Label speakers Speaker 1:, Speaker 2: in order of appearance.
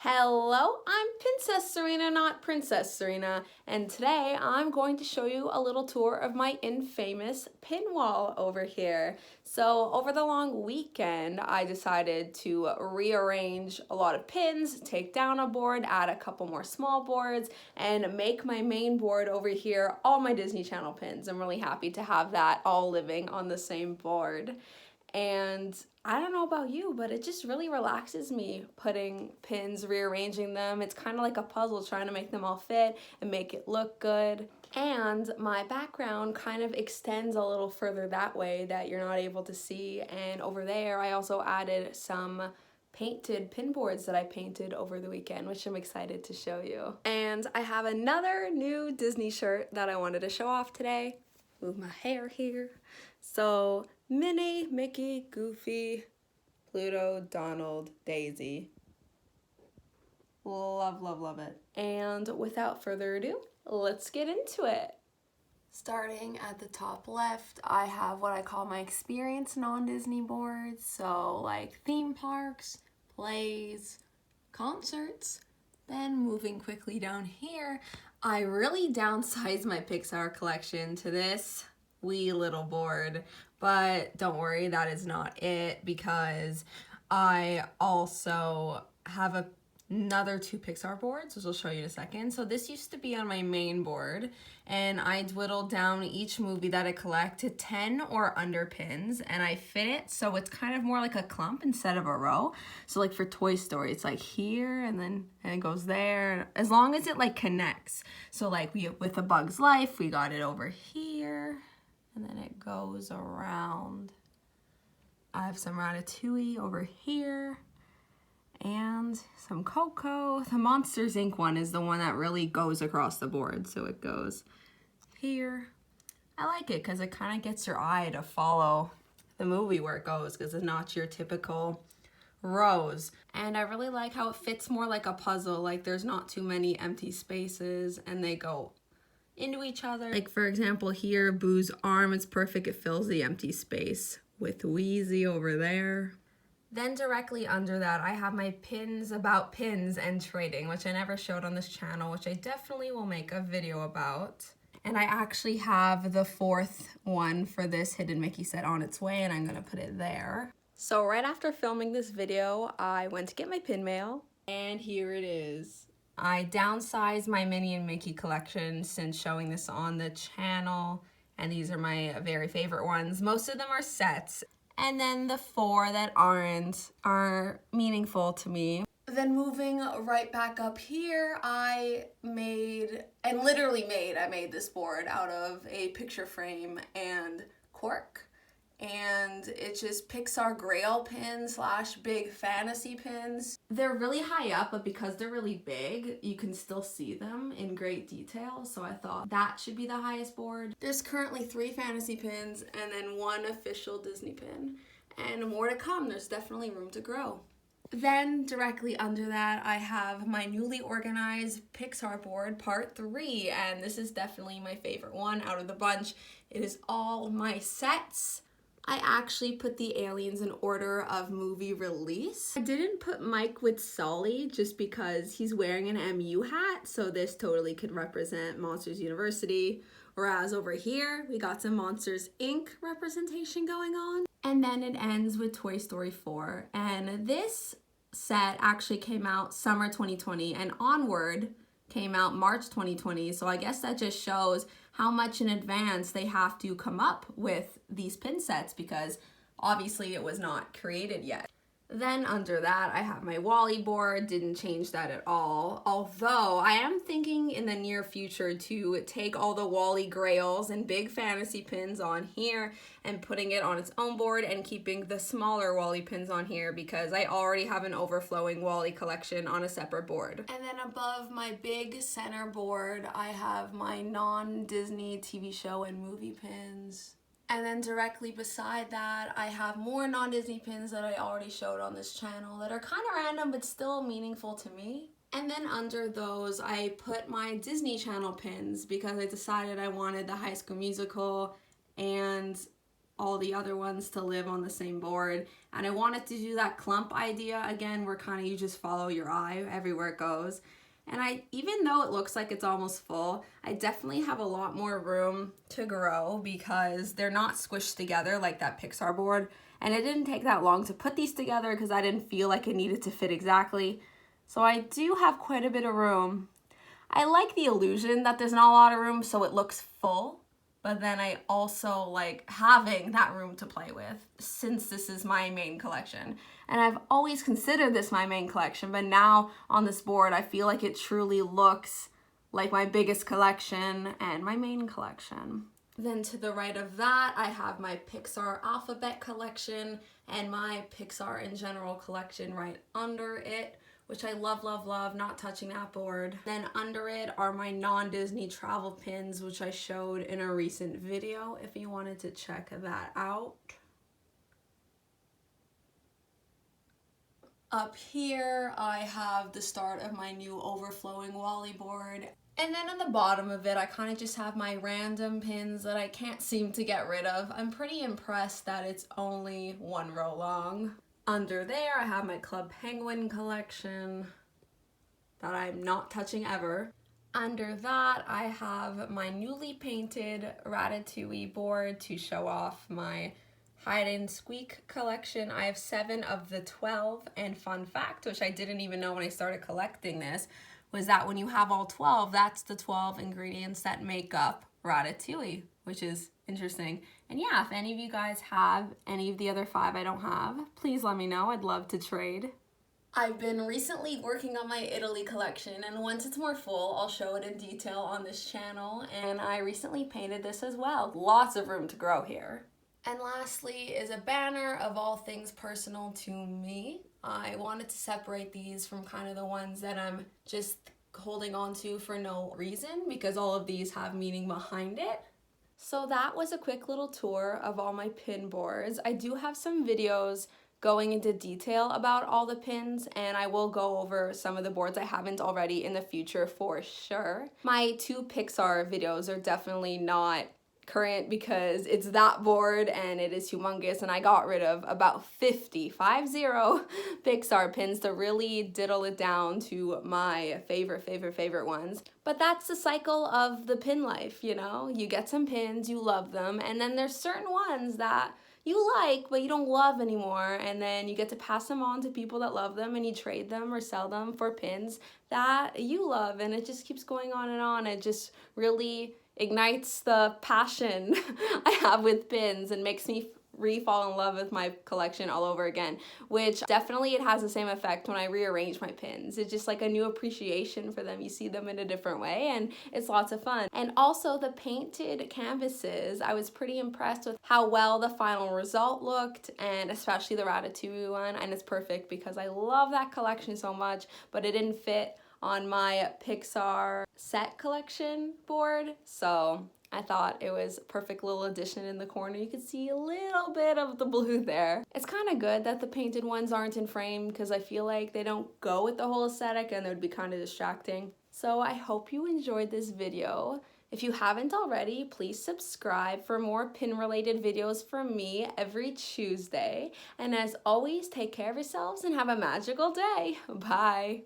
Speaker 1: Hello, I'm Princess Serena, not Princess Serena, and today I'm going to show you a little tour of my infamous pin wall over here. So over the long weekend, I decided to rearrange a lot of pins, take down a board, add a couple more small boards, and make my main board over here all my Disney Channel pins. I'm really happy to have that all living on the same board. And I don't know about you, but it just really relaxes me putting pins, rearranging them. It's kind of like a puzzle, trying to make them all fit and make it look good. And my background kind of extends a little further that way that you're not able to see. And over there, I also added some painted pin boards that I painted over the weekend, which I'm excited to show you. And I have another new Disney shirt that I wanted to show off today. Move my hair here. So Minnie, Mickey, Goofy, Pluto, Donald, Daisy. Love, love, love it. And without further ado, let's get into it. Starting at the top left, I have what I call my experience non-Disney boards. So like theme parks, plays, concerts. Then moving quickly down here, I really downsized my Pixar collection to this wee little board, but don't worry, that is not it, because I also have another two Pixar boards, which I'll show you in a second. So this used to be on my main board, and I whittled down each movie that I collect to 10 or under pins, and I fit it so it's kind of more like a clump instead of a row. So like for Toy Story, it's like here, and it goes there, as long as it like connects. So like with A Bug's Life, we got it over here, and then it goes around. I have some Ratatouille over here, and some Coco. The Monsters Inc. one is the one that really goes across the board, so it goes here. I like it because it kind of gets your eye to follow the movie where it goes, because it's not your typical rows. And I really like how it fits more like a puzzle, like there's not too many empty spaces and they go into each other. Like for example here, Boo's arm is perfect, it fills the empty space with Wheezy over there. Then directly under that, I have my pins about pins and trading, which I never showed on this channel, which I definitely will make a video about. And I actually have the fourth one for this Hidden Mickey set on its way, and I'm gonna put it there. So right after filming this video, I went to get my pin mail, and here it is. I downsized my Minnie and Mickey collection since showing this on the channel, and these are my very favorite ones. Most of them are sets. And then the four that aren't are meaningful to me. Then moving right back up here, I made this board out of a picture frame and cork. And it's just Pixar Grail pins / big fantasy pins. They're really high up, but because they're really big, you can still see them in great detail. So I thought that should be the highest board. There's currently 3 fantasy pins and then 1 official Disney pin. And more to come, there's definitely room to grow. Then directly under that, I have my newly organized Pixar board part 3. And this is definitely my favorite one out of the bunch. It is all my sets. I actually put the aliens in order of movie release. I didn't put Mike with Sully just because he's wearing an MU hat, so this totally could represent Monsters University. Whereas over here, we got some Monsters Inc. representation going on. And then it ends with Toy Story 4. And this set actually came out summer 2020, and Onward came out March 2020, so I guess that just shows how much in advance they have to come up with these pin sets, because obviously it was not created yet. Then under that, I have my WALL-E board, didn't change that at all. Although I am thinking in the near future to take all the WALL-E grails and big fantasy pins on here and putting it on its own board and keeping the smaller WALL-E pins on here, because I already have an overflowing WALL-E collection on a separate board. And then above my big center board, I have my non-Disney TV show and movie pins. And then directly beside that, I have more non-Disney pins that I already showed on this channel that are kind of random but still meaningful to me. And then under those, I put my Disney Channel pins because I decided I wanted the High School Musical and all the other ones to live on the same board. And I wanted to do that clump idea again, where kind of you just follow your eye everywhere it goes. And even though it looks like it's almost full, I definitely have a lot more room to grow because they're not squished together like that Pixar board. And it didn't take that long to put these together because I didn't feel like it needed to fit exactly. So I do have quite a bit of room. I like the illusion that there's not a lot of room so it looks full, but then I also like having that room to play with since this is my main collection. And I've always considered this my main collection, but now on this board I feel like it truly looks like my biggest collection and my main collection. Then to the right of that, I have my Pixar alphabet collection and my Pixar in general collection right under it, which I love, love, love, not touching that board. Then under it are my non-Disney travel pins, which I showed in a recent video if you wanted to check that out. Up here, I have the start of my new overflowing Wally board. And then at the bottom of it, I kind of just have my random pins that I can't seem to get rid of. I'm pretty impressed that it's only one row long. Under there, I have my Club Penguin collection that I'm not touching ever. Under that, I have my newly painted Ratatouille board to show off my Hide and Squeak collection. I have 7 of the 12, and fun fact, which I didn't even know when I started collecting this, was that when you have all 12, that's the 12 ingredients that make up Ratatouille, which is interesting. And yeah, if any of you guys have any of the other 5 I don't have, please let me know. I'd love to trade. I've been recently working on my Italy collection, and once it's more full, I'll show it in detail on this channel. And I recently painted this as well. Lots of room to grow here. And lastly is a banner of all things personal to me. I wanted to separate these from kind of the ones that I'm just holding on to for no reason, because all of these have meaning behind it. So that was a quick little tour of all my pin boards. I do have some videos going into detail about all the pins, and I will go over some of the boards I haven't already in the future for sure. My 2 Pixar videos are definitely not current because it's that board and it is humongous, and I got rid of about 50 Pixar pins to really diddle it down to my favorite ones. But that's the cycle of the pin life, you know? You get some pins, you love them, and then there's certain ones that you like but you don't love anymore, and then you get to pass them on to people that love them, and you trade them or sell them for pins that you love, and it just keeps going on and on. It just really ignites the passion I have with pins and makes me re-fall in love with my collection all over again, which definitely it has the same effect when I rearrange my pins. It's just like a new appreciation for them. You see them in a different way, and it's lots of fun. And also the painted canvases, I was pretty impressed with how well the final result looked, and especially the Ratatouille one, and it's perfect because I love that collection so much, but it didn't fit on my Pixar set collection board, so I thought it was a perfect little addition in the corner. You could see a little bit of the blue there. It's kind of good that the painted ones aren't in frame because I feel like they don't go with the whole aesthetic and it would be kind of distracting. So I hope you enjoyed this video. If you haven't already, please subscribe for more pin-related videos from me every Tuesday. And as always, take care of yourselves and have a magical day. Bye!